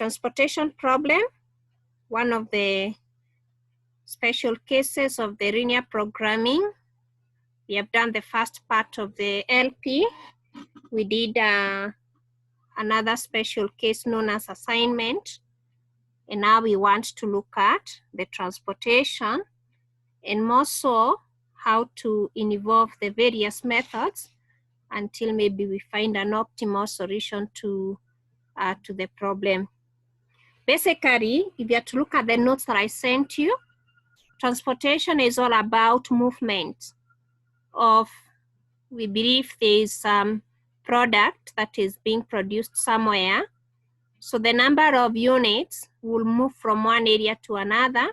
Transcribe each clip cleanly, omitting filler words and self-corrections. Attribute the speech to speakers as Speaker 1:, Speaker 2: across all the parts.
Speaker 1: transportation problem, one of the special cases of the linear programming. We have done the first part of the LP. We did another special case known as assignment. And now we want to look at the transportation and more so how to involve the various methods until maybe we find an optimal solution to the problem. Basically, if you have to look at the notes that I sent you, transportation is all about movement of, we believe there is some product that is being produced somewhere. So the number of units will move from one area to another.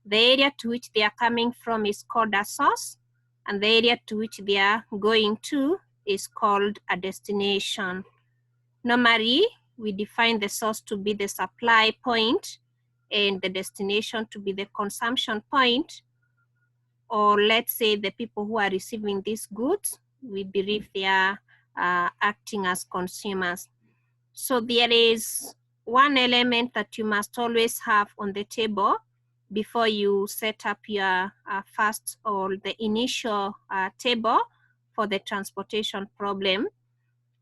Speaker 1: The area to which they are coming from is called a source, and the area to which they are going to is called a destination. Normally, we define the source to be the supply point and the destination to be the consumption point, or let's say the people who are receiving these goods, we believe they are acting as consumers. So there is one element that you must always have on the table before you set up your first or the initial table for the transportation problem.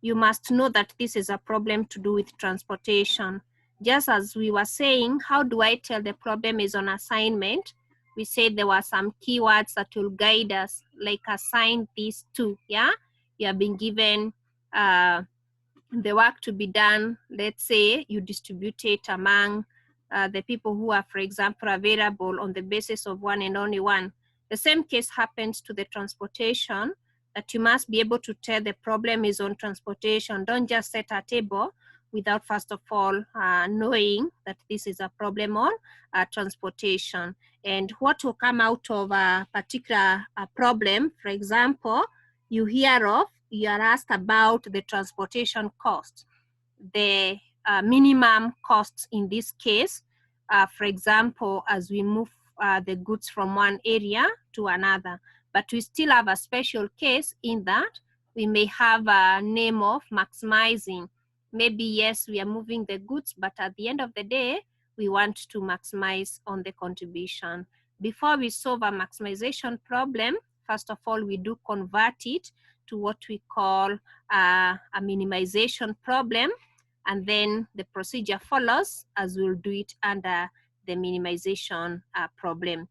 Speaker 1: You must know that this is a problem to do with transportation. Just as we were saying, how do I tell the problem is on assignment? We said there were some keywords that will guide us, like assign these to, yeah? You have been given the work to be done. Let's say you distribute it among the people who are, for example, available on the basis of one and only one. The same case happens to the transportation, that you must be able to tell the problem is on transportation. Don't just set a table without first of all knowing that this is a problem on transportation. And what will come out of a particular problem, for example, you hear of, you are asked about the transportation cost, the minimum costs in this case, for example, as we move the goods from one area to another. But we still have a special case in that we may have a name of maximizing. Maybe, yes, we are moving the goods, but at the end of the day, we want to maximize on the contribution. Before we solve a maximization problem, first of all, we do convert it to what we call a minimization problem, and then the procedure follows as we'll do it under the minimization problem.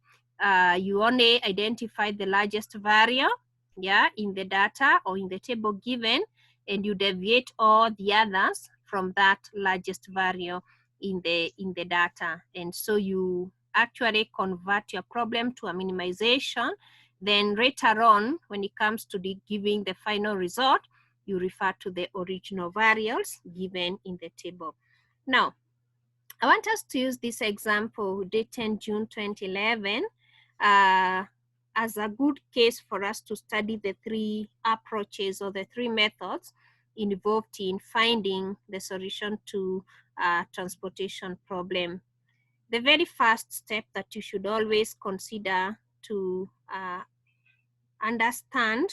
Speaker 1: You only identify the largest variable, yeah, in the data or in the table given, and you deviate all the others from that largest variable in the data. And so you actually convert your problem to a minimization. Then later on, when it comes to giving the final result, you refer to the original variables given in the table. Now, I want us to use this example dated June 2011 as a good case for us to study the three approaches or the three methods involved in finding the solution to transportation problem. The very first step that you should always consider to understand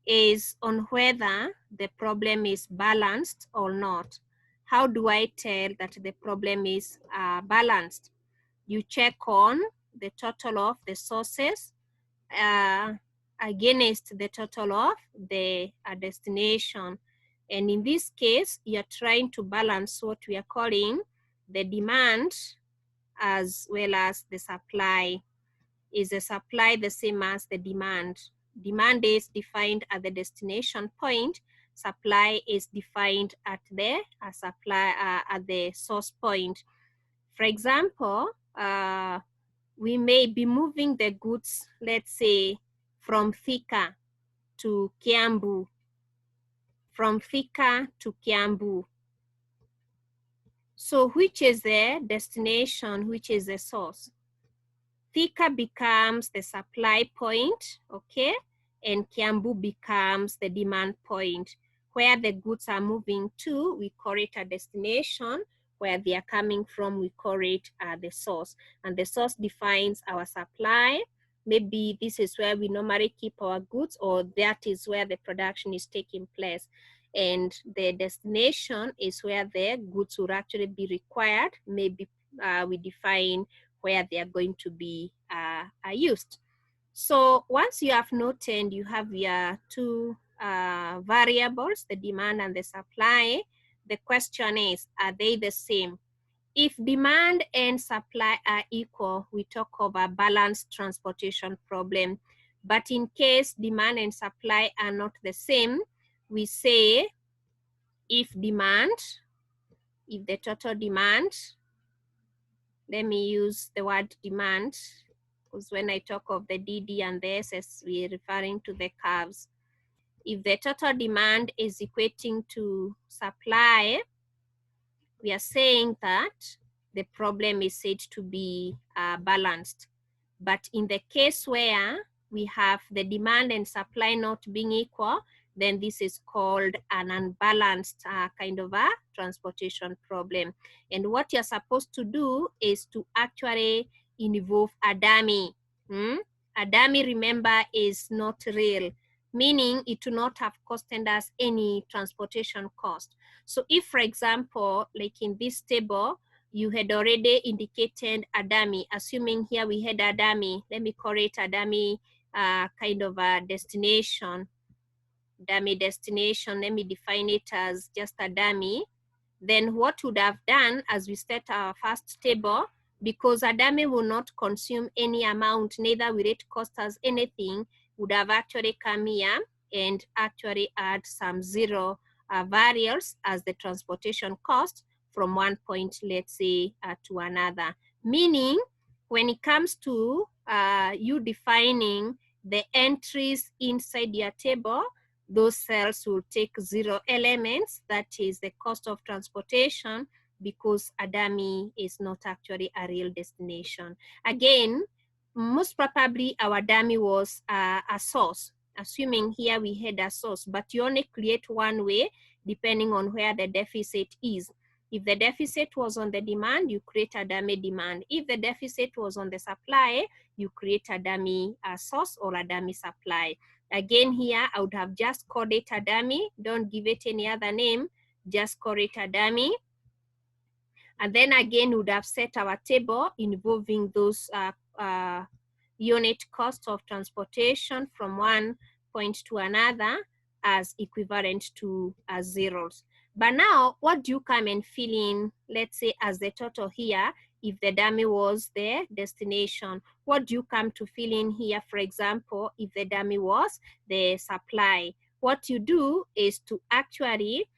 Speaker 1: is on whether the problem is balanced or not. How do I tell that the problem is balanced? You check on the total of the sources against the total of the destination. And in this case, you're trying to balance what we are calling the demand as well as the supply. Is the supply the same as the demand? Demand is defined at the destination point. Supply is defined at the at the source point. For example, we may be moving the goods, let's say, from Thika to Kiambu. From Thika to Kiambu. So which is the destination, which is the source? Thika becomes the supply point, okay? And Kiambu becomes the demand point. Where the goods are moving to, we call it a destination. Where they are coming from, we call it the source. And the source defines our supply. Maybe this is where we normally keep our goods, or that is where the production is taking place. and the destination is where the goods will actually be required. Maybe we define where they are going to be used. So once you have noted, you have your two variables, the demand and the supply. The question is, are they the same? If demand and supply are equal, we talk of a balanced transportation problem. But in case demand and supply are not the same, we say if the total demand, let me use the word demand, because when I talk of the DD and the SS, we're referring to the curves. If the total demand is equating to supply, we are saying that the problem is said to be balanced. But in the case where we have the demand and supply not being equal, then this is called an unbalanced kind of a transportation problem. And what you're supposed to do is to actually involve a dummy. A dummy, remember, is not real, meaning it will not have costed us any transportation cost. So if, for example, like in this table, you had already indicated a dummy, assuming here we had a dummy, let me call it a dummy kind of a destination, let me define it as just a dummy. Then what would have done, as we set our first table, because a dummy will not consume any amount, neither will it cost us anything, would have actually come here and actually add some zero variables as the transportation cost from one point, let's say, to another. Meaning, when it comes to you defining the entries inside your table, those cells will take zero elements, that is the cost of transportation, because a dummy is not actually a real destination. Again, most probably our dummy was a source, assuming here we had a source, but you only create one way depending on where the deficit is. If the deficit was on the demand, you create a dummy demand. If the deficit was on the supply, you create a dummy source or a dummy supply. Again here, I would have just called it a dummy. Don't give it any other name, just call it a dummy. And then again, we would have set our table involving those unit cost of transportation from one point to another as equivalent to zeros. But now, what do you come and fill in, let's say, as the total here, if the dummy was the destination? What do you come to fill in here, for example, if the dummy was the supply? What you do is to actually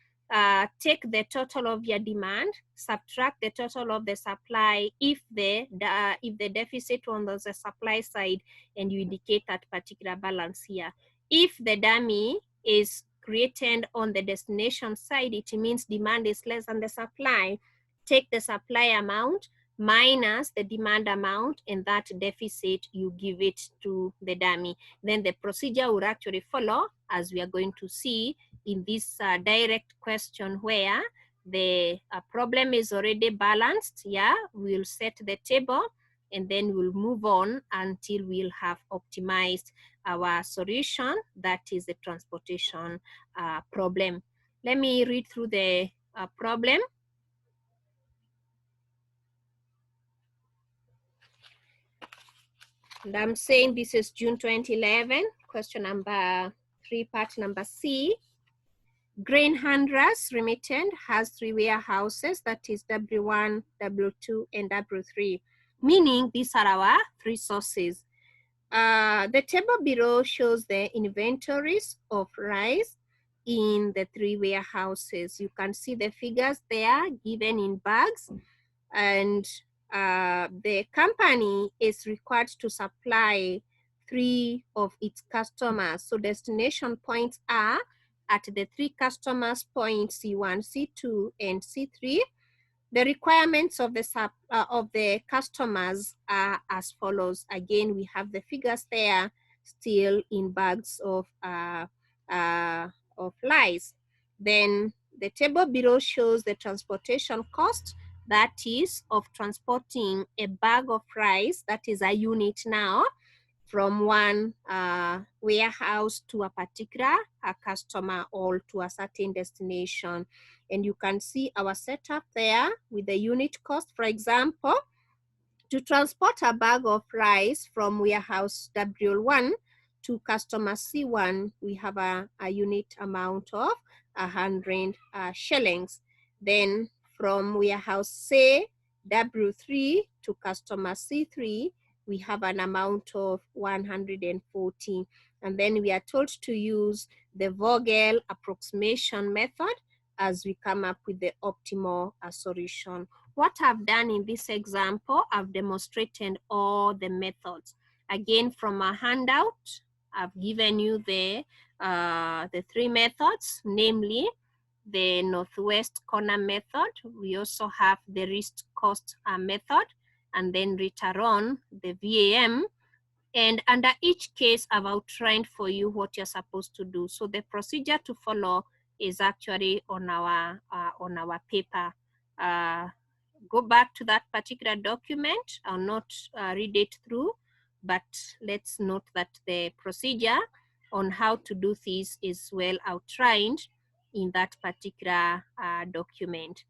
Speaker 1: take the total of your demand, subtract the total of the supply if the deficit on the supply side, and you indicate that particular balance here. If the dummy is created on the destination side, it means demand is less than the supply. Take the supply amount minus the demand amount, and that deficit you give it to the dummy. Then the procedure would actually follow, as we are going to see in this direct question, where the problem is already balanced. Yeah, we'll set the table and then we'll move on until we'll have optimized our solution, that is the transportation problem. Let me read through the problem. And I'm saying this is June 2011, question number 3, part number C. Grain handlers remittent has 3 warehouses, that is W1, W2, and W3, meaning these are our 3 sources. The table below shows the inventories of rice in the 3 warehouses. You can see the figures there given in bags, and the company is required to supply 3 of its customers. So destination points are at the 3 customers points C1, C2, and C3. The requirements of the customers are as follows. Again, we have the figures there still in bags of rice. Then the table below shows the transportation cost, that is of transporting a bag of rice, that is a unit now, from one warehouse to a particular customer or to a certain destination. And you can see our setup there with the unit cost. For example, to transport a bag of rice from warehouse W1 to customer C1, we have a unit amount of 100 shillings. Then from warehouse say W3 to customer C3, we have an amount of 140. And then we are told to use the Vogel approximation method as we come up with the optimal solution. What I've done in this example, I've demonstrated all the methods. Again, from a handout, I've given you the 3 methods, namely the northwest corner method. We also have the least cost method, and then later on the VAM. And under each case, I've outlined for you what you're supposed to do. So the procedure to follow is actually on our paper. Go back to that particular document. I'll not read it through, but let's note that the procedure on how to do this is well outlined in that particular document.